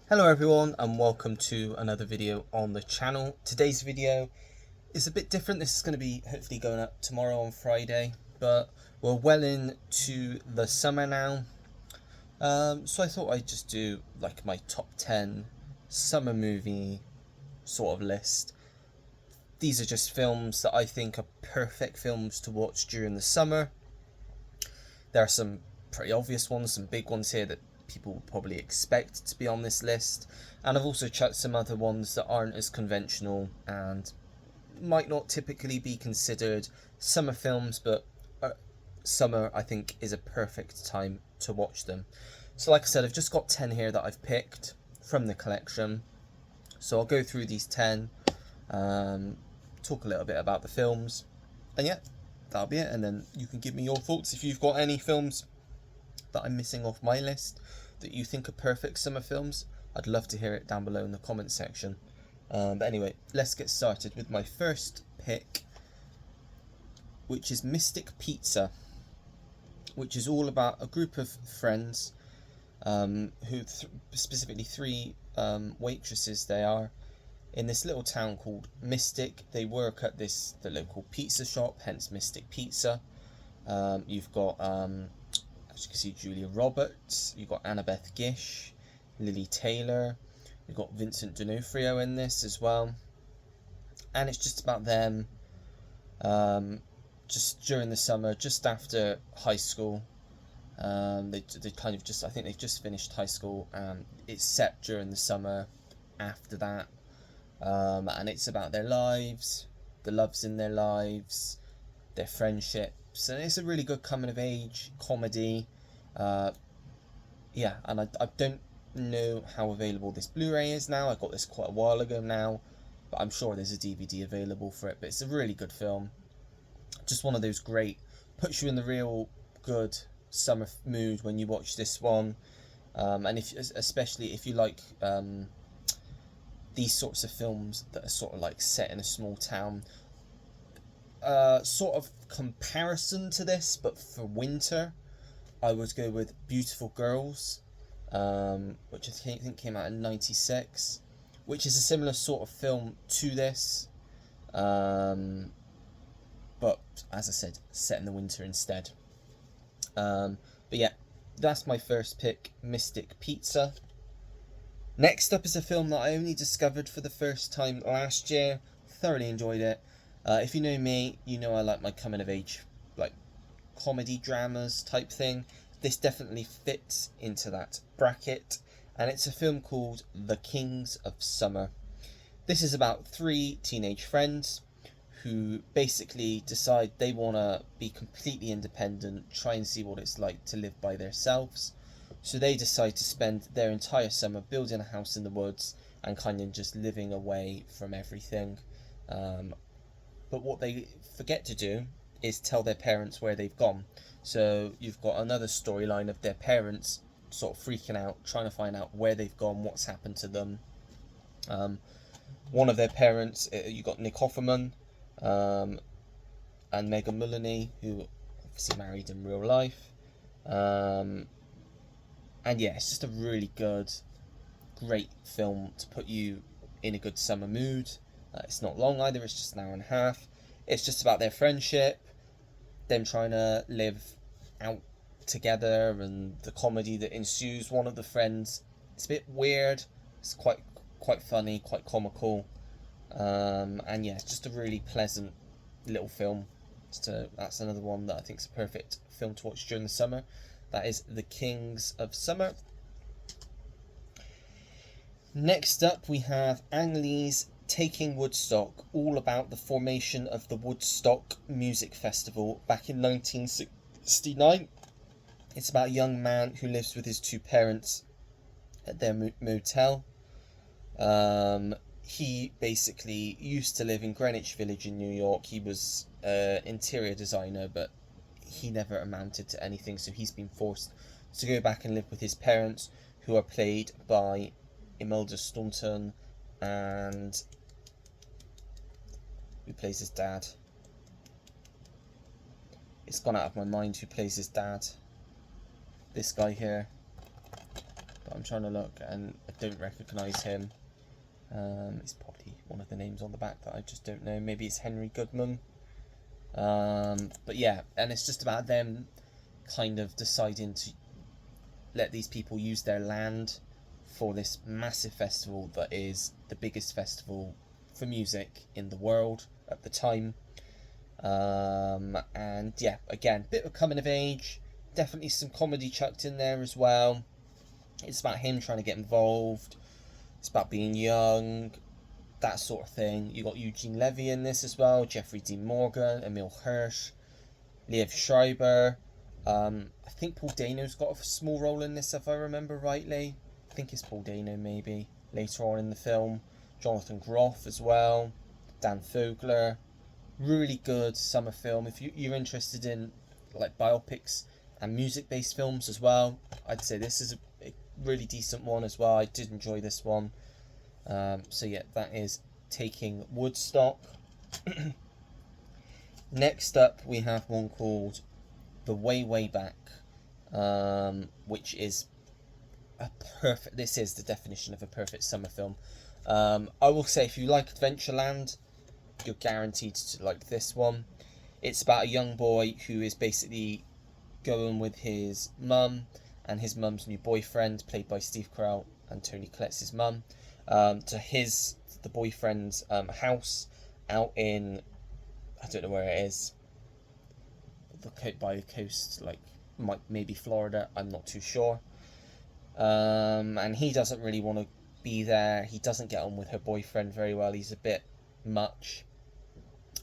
Hello everyone and welcome to another video on the channel. Today's video is a bit different. This is going to be hopefully going up tomorrow on Friday, but we're well into the summer now. So I thought I'd just do like my top 10 summer movie sort of list. These are just films that I think are perfect films to watch during the summer. There are some pretty obvious ones, some big ones here that people will probably expect to be on this list, and I've also chucked some other ones that aren't as conventional and might not typically be considered summer films, but summer I think is a perfect time to watch them. So like I said, I've just got 10 here that I've picked from the collection, so I'll go through these 10, talk a little bit about the films, and yeah, that'll be it. And then you can give me your thoughts if you've got any films that I'm missing off my list that you think are perfect summer films. I'd love to hear it down below in the comment section. But anyway, let's get started with my first pick, which is Mystic Pizza, which is all about a group of friends, who specifically three waitresses they are, in this little town called Mystic. They work at the local pizza shop, hence Mystic Pizza. You've got as you can see, Julia Roberts, you've got Annabeth Gish, Lily Taylor, you've got Vincent D'Onofrio in this as well. And it's just about them just during the summer, just after high school. They kind of just, I think they've just finished high school, and it's set during the summer after that. And it's about their lives, the loves in their lives, their friendships, and it's a really good coming of age comedy. Yeah, and I don't know how available this Blu-ray is now. I got this quite a while ago now, but I'm sure there's a DVD available for it. But it's a really good film, just one of those great, puts you in the real good summer mood when you watch this one. And especially if you like these sorts of films that are sort of like set in a small town. Sort of comparison to this, but for winter, I would go with Beautiful Girls, which I think came out in '96, which is a similar sort of film to this, but as I said, set in the winter instead. But yeah, that's my first pick, Mystic Pizza. Next up is a film that I only discovered for the first time last year. Thoroughly enjoyed it. If you know me, you know I like my coming of age, like comedy dramas type thing. This definitely fits into that bracket, and it's a film called The Kings of Summer. This is about three teenage friends who basically decide they want to be completely independent, try and see what it's like to live by themselves. So they decide to spend their entire summer building a house in the woods and kind of just living away from everything. But what they forget to do is tell their parents where they've gone. So you've got another storyline of their parents sort of freaking out, trying to find out where they've gone, what's happened to them. One of their parents, you've got Nick Offerman and Megan Mullany, who obviously married in real life. And yeah, it's just a really good, great film to put you in a good summer mood. It's not long either, it's just an hour and a half. It's just about their friendship, them trying to live out together, and the comedy that ensues. One of the friends, it's a bit weird, it's quite funny, quite comical, and yeah, it's just a really pleasant little film. That's another one that I think is a perfect film to watch during the summer. That is The Kings of Summer. Next up we have Ang Lee's Taking Woodstock, all about the formation of the Woodstock Music Festival back in 1969. It's about a young man who lives with his two parents at their motel. He basically used to live in Greenwich Village in New York. He was an interior designer, but he never amounted to anything, so he's been forced to go back and live with his parents, who are played by Imelda Staunton, and who plays his dad? It's gone out of my mind who plays his dad. This guy here. but I'm trying to look and I don't recognise him. It's probably one of the names on the back that I just don't know. Maybe it's Henry Goodman. But yeah, and it's just about them kind of deciding to let these people use their land for this massive festival that is the biggest festival for music in the world at the time. And yeah, again, bit of coming of age, definitely some comedy chucked in there as well. It's about him trying to get involved, it's about being young, that sort of thing. You got Eugene Levy in this as well, Jeffrey Dean Morgan, Emil Hirsch, Liev Schreiber. I think Paul Dano's got a small role in this, if I remember rightly. I think it's Paul Dano maybe later on in the film. Jonathan Groff as well, Dan Fogler. Really good summer film. If you're interested in like biopics and music-based films as well, I'd say this is a really decent one as well. I did enjoy this one. So yeah, that is Taking Woodstock. Next up, we have one called The Way, Way Back, which is a perfect. This is the definition of a perfect summer film. I will say, if you like Adventureland, you're guaranteed to like this one. It's about a young boy who is basically going with his mum and his mum's new boyfriend, played by Steve Carell and Toni Collette's mum, to the boyfriend's house out in, I don't know where it is, by the coast, like maybe Florida, I'm not too sure. And he doesn't really want to be there. He doesn't get on with her boyfriend very well. He's a bit much.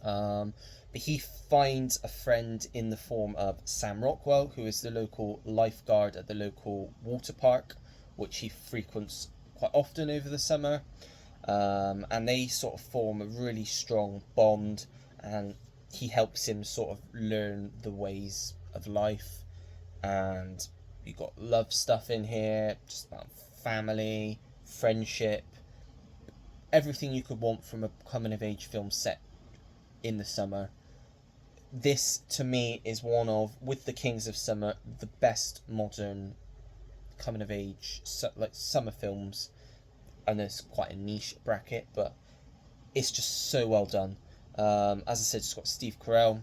But he finds a friend in the form of Sam Rockwell, who is the local lifeguard at the local water park, which he frequents quite often over the summer. And they sort of form a really strong bond, and he helps him sort of learn the ways of life. And you got love stuff in here, just about family, friendship, everything you could want from a coming of age film set in the summer. This to me is one of, with The Kings of Summer, the best modern coming of age like summer films. And it's quite a niche bracket, but it's just so well done. As I said, it's got Steve Carell,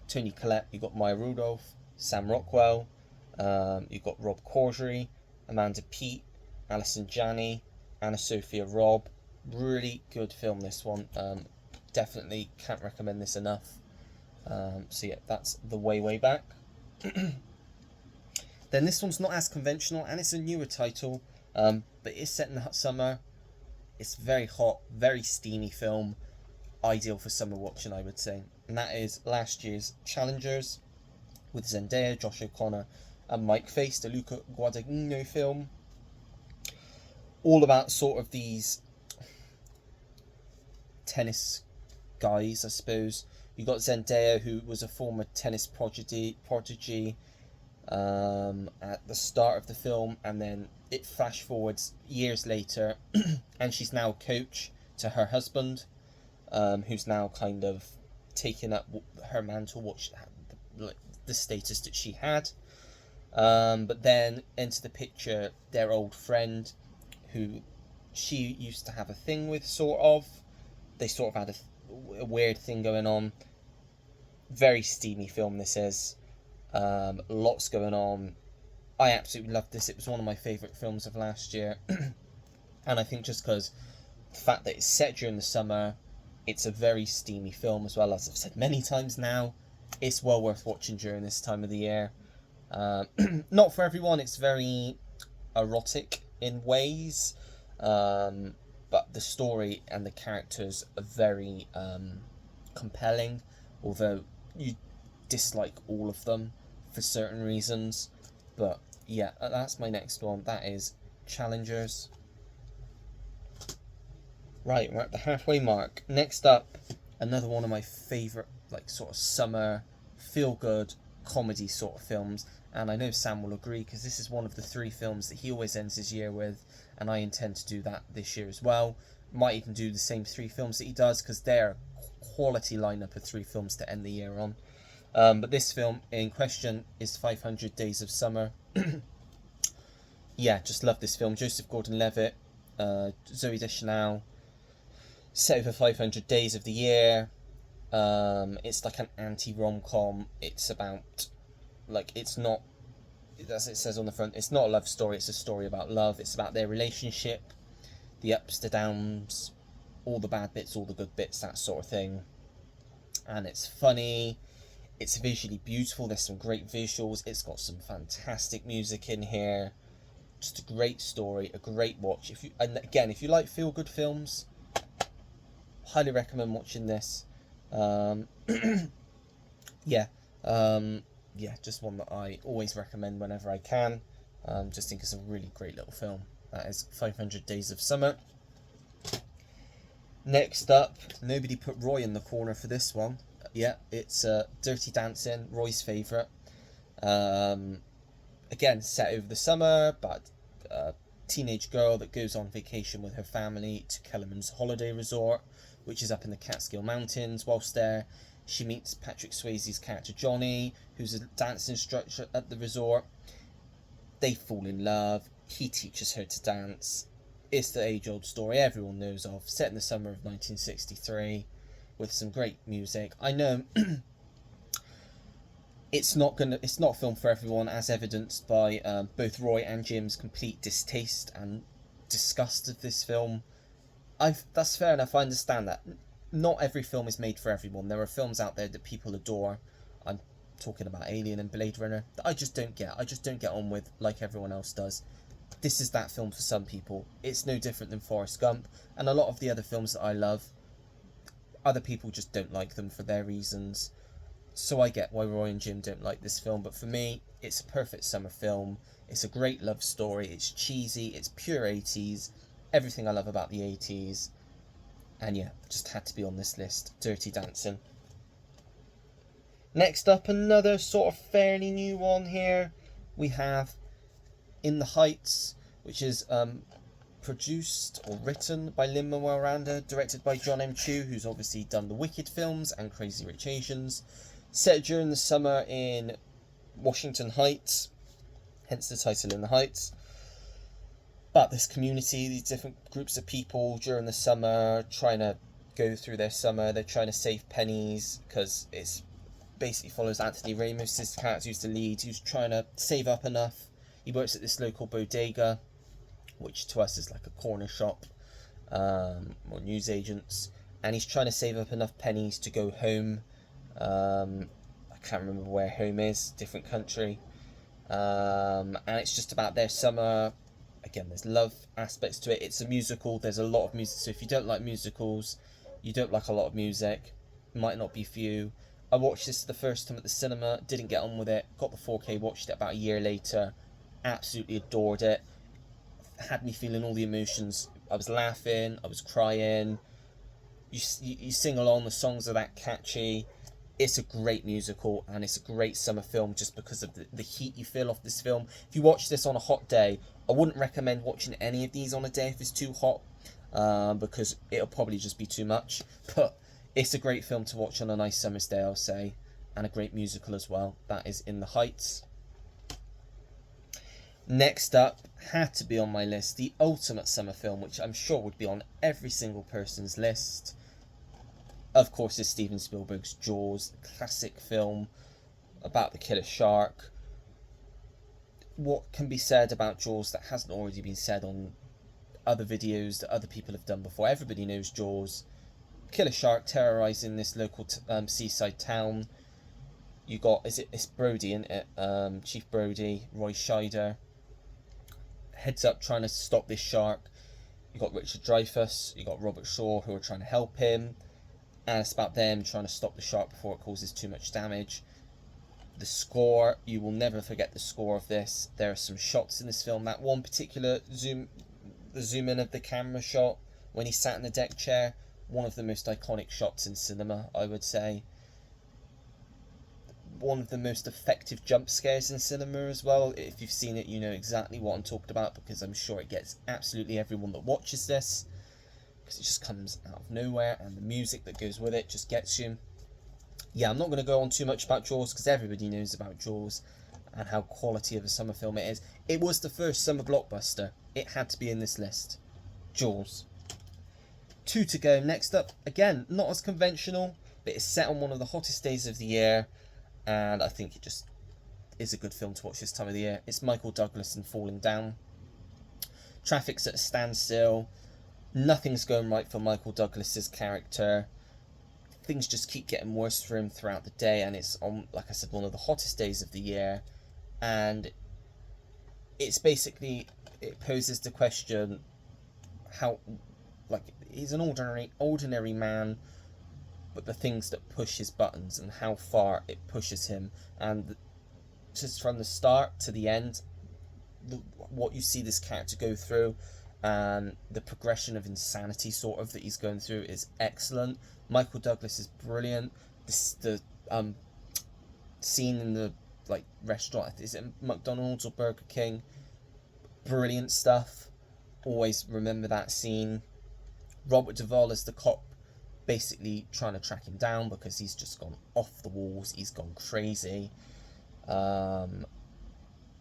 Toni Collette, you've got Maya Rudolph, Sam Rockwell, you've got Rob Corddry, Amanda Peet, Alison Janney, Anna Sophia Robb. Really good film, this one. Definitely can't recommend this enough. So yeah, that's The Way, Way Back. Then this one's not as conventional, and it's a newer title, but it's set in the summer. It's very hot, very steamy film, ideal for summer watching, I would say. And that is last year's Challengers, with Zendaya, Josh O'Connor, and Mike Face, the Luca Guadagnino film. All about sort of these tennis guys, I suppose. You got Zendaya, who was a former tennis prodigy at the start of the film, and then it flash forwards years later, and she's now a coach to her husband, who's now kind of taken up her mantle, the status that she had. But then into the picture their old friend, who she used to have a thing with, sort of. They sort of had a weird thing going on. Very steamy film, this is. Lots going on. I absolutely loved this. It was one of my favourite films of last year. And I think just because the fact that it's set during the summer, it's a very steamy film as well. As I've said many times now, it's well worth watching during this time of the year. Not for everyone. It's very erotic in ways, but the story and the characters are very compelling, although you dislike all of them for certain reasons. But yeah, that's my next one. That is Challengers. Right, we're at the halfway mark. Next up, another one of my favourite, like, sort of summer feel good comedy sort of films, and I know Sam will agree, because this is one of the 3 films that he always ends his year with, and I intend to do that this year as well. Might even do the same 3 films that he does, because they're a quality lineup of 3 films to end the year on. But this film in question is 500 Days of Summer. yeah, just love this film. Joseph Gordon-Levitt, Zooey Deschanel, set over 500 days of the year. It's like an anti-rom-com. It's about, like, it's not, as it says on the front, it's not a love story, it's a story about love. It's about their relationship, the ups, the downs, all the bad bits, all the good bits, that sort of thing. And it's funny, it's visually beautiful, there's some great visuals, it's got some fantastic music in here. Just a great story, a great watch. And again, if you like feel-good films, highly recommend watching this. Yeah, just one that I always recommend whenever I can. Just think it's a really great little film. That is 500 Days of Summer. Next up, nobody put Roy in the corner for this one. Yeah, it's Dirty Dancing, Roy's favourite. Again, set over the summer, but a teenage girl that goes on vacation with her family to Kellerman's holiday resort, which is up in the Catskill Mountains. Whilst there, she meets Patrick Swayze's character Johnny, who's a dance instructor at the resort. They fall in love. He teaches her to dance. It's the age-old story everyone knows of, set in the summer of 1963, with some great music. I know it's not a film for everyone, as evidenced by both Roy and Jim's complete distaste and disgust of this film. That's fair enough. I understand that. Not every film is made for everyone. There are films out there that people adore. I'm talking about Alien and Blade Runner that I just don't get. I just don't get on with like everyone else does. This is that film for some people. It's no different than Forrest Gump and a lot of the other films that I love. Other people just don't like them for their reasons. So I get why Roy and Jim don't like this film, but for me, it's a perfect summer film. It's a great love story. It's cheesy. It's pure 80s. Everything I love about the 80s. And yeah, just had to be on this list. Dirty Dancing. Next up, another sort of fairly new one here. We have In the Heights, which is produced or written by Lin-Manuel Miranda, directed by John M. Chu, who's obviously done the Wicked films and Crazy Rich Asians. Set during the summer in Washington Heights, hence the title In the Heights. About this community, these different groups of people during the summer trying to go through their summer. They're trying to save pennies because it's basically follows Anthony Ramos' character, who's the lead, who's trying to save up enough. He works at this local bodega, which to us is like a corner shop, or newsagents, and he's trying to save up enough pennies to go home. I can't remember where home is, different country, and it's just about their summer. Again, there's love aspects to it. It's a musical. There's a lot of music. So if you don't like musicals, you don't like a lot of music, it might not be for you. I watched this the first time at the cinema. Didn't get on with it. Got the 4K. Watched it about a year later. Absolutely adored it. Had me feeling all the emotions. I was laughing. I was crying. You sing along. The songs are that catchy. It's a great musical and it's a great summer film just because of the heat you feel off this film. If you watch this on a hot day, I wouldn't recommend watching any of these on a day if it's too hot, because it'll probably just be too much. But it's a great film to watch on a nice summer's day, I'll say, and a great musical as well. That is In the Heights. Next up, had to be on my list, the ultimate summer film, which I'm sure would be on every single person's list. Of course, is Steven Spielberg's Jaws, classic film about the killer shark. What can be said about Jaws that hasn't already been said on other videos that other people have done before? Everybody knows Jaws. Killer shark terrorising this local seaside town. You got, it's Brody, isn't it? Chief Brody, Roy Scheider, heads up trying to stop this shark. You got Richard Dreyfuss, you got Robert Shaw, who are trying to help him. And it's about them trying to stop the shark before it causes too much damage. The score, you will never forget the score of this. There are some shots in this film. That one particular zoom in of the camera shot when he sat in the deck chair, one of the most iconic shots in cinema, I would say. One of the most effective jump scares in cinema as well. If you've seen it, you know exactly what I'm talking about, because I'm sure it gets absolutely everyone that watches this. It just comes out of nowhere, and the music that goes with it just gets you. Yeah, I'm not going to go on too much about Jaws because everybody knows about Jaws, and how quality of a summer film it is. It was the first summer blockbuster. It had to be in this list. Jaws. 2 to go. Next up, again, not as conventional, but it's set on one of the hottest days of the year, and I think it just is a good film to watch this time of the year. It's Michael Douglas and Falling Down. Traffic's at a standstill. Nothing's going right for Michael Douglas's character. Things just keep getting worse for him throughout the day, and it's on, like I said, one of the hottest days of the year. And it's basically, it poses the question, how, like, he's an ordinary man, but the things that push his buttons and how far it pushes him, and just from the start to the end, what you see this character go through, and the progression of insanity sort of that he's going through is excellent. Michael Douglas is brilliant. The scene in the restaurant, is it McDonald's or Burger King? Brilliant stuff. Always remember that scene. Robert Duvall as the cop, basically trying to track him down because he's just gone off the walls. He's gone crazy.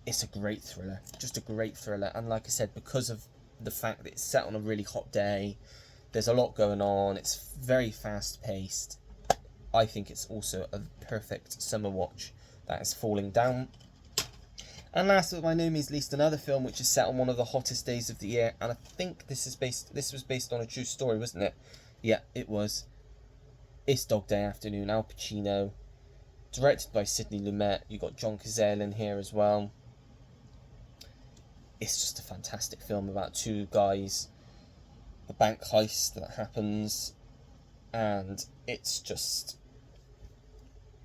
It's a great thriller, just a great thriller. And like I said, because of the fact that it's set on a really hot day, there's a lot going on, it's very fast paced. I think it's also a perfect summer watch. That is Falling Down. And last but by no means least, another film which is set on one of the hottest days of the year, and I think this was based on a true story, wasn't it? Yeah, it was. It's Dog Day Afternoon. Al Pacino, directed by Sidney Lumet. You got John Cazale in here as well. It's just a fantastic film about two guys, a bank heist that happens, and it's just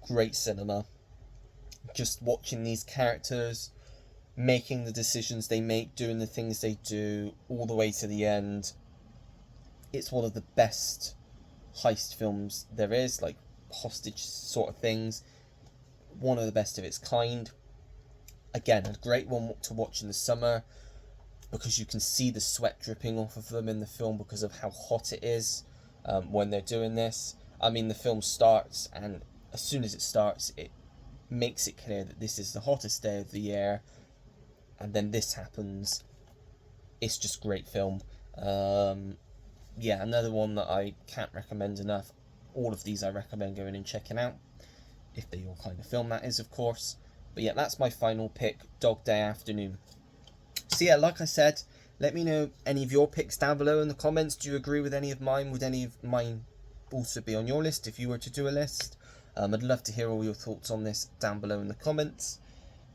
great cinema. Just watching these characters making the decisions they make, doing the things they do, all the way to the end. It's one of the best heist films there is, like hostage sort of things. One of the best of its kind. Again, a great one to watch in the summer, because you can see the sweat dripping off of them in the film because of how hot it is when they're doing this. I mean, the film starts, and as soon as it starts, it makes it clear that this is the hottest day of the year, and then this happens. It's just great film. Yeah, another one that I can't recommend enough. All of these I recommend going and checking out, if they're your kind of film, that is, of course. But yeah, that's my final pick, Dog Day Afternoon. So yeah, like I said, let me know any of your picks down below in the comments. Do you agree with any of mine? Would any of mine also be on your list if you were to do a list? I'd love to hear all your thoughts on this down below in the comments.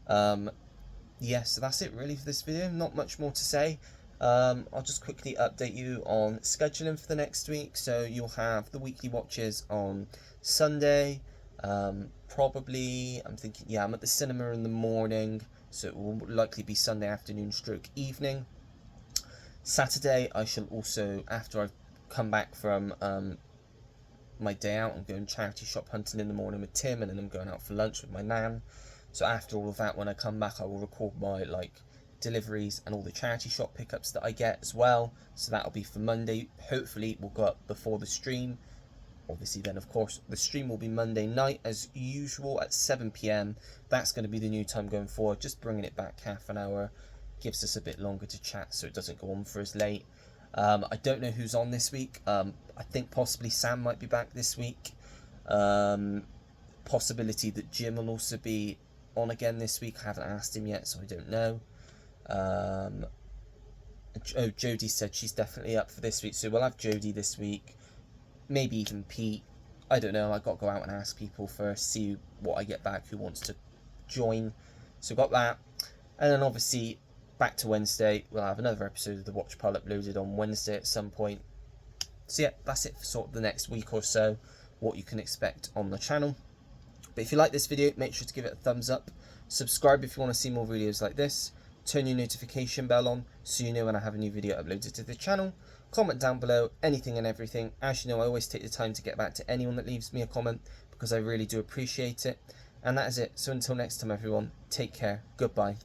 Yeah, so that's it really for this video. Not much more to say. I'll just quickly update you on scheduling for the next week. So you'll have the weekly watches on Sunday. Probably, I'm thinking, yeah, I'm at the cinema in the morning, so it will likely be Sunday afternoon stroke evening. Saturday, I shall also, after I've come back from my day out, I'm going charity shop hunting in the morning with Tim, and then I'm going out for lunch with my nan. So after all of that, when I come back, I will record my deliveries and all the charity shop pickups that I get as well. So that'll be for Monday. Hopefully we'll go up before the stream. Obviously then, of course, the stream will be Monday night as usual at 7 PM. That's going to be the new time going forward, just bringing it back half an hour. Gives us a bit longer to chat so it doesn't go on for as late. I don't know who's on this week. I think possibly Sam might be back this week. Possibility that Jim will also be on again this week. I haven't asked him yet, so I don't know. Oh, Jodie said she's definitely up for this week, so we'll have Jodie this week. Maybe even Pete. I don't know. I've got to go out and ask people first, see what I get back, who wants to join. So got that. And then obviously back to Wednesday. We'll have another episode of the Watch Pile uploaded on Wednesday at some point. So yeah, that's it for sort of the next week or so, what you can expect on the channel. But if you like this video, make sure to give it a thumbs up. Subscribe if you want to see more videos like this. Turn your notification bell on so you know when I have a new video uploaded to the channel. Comment down below anything and everything. As you know, I always take the time to get back to anyone that leaves me a comment because I really do appreciate it. And that is it. So until next time, everyone, take care. Goodbye.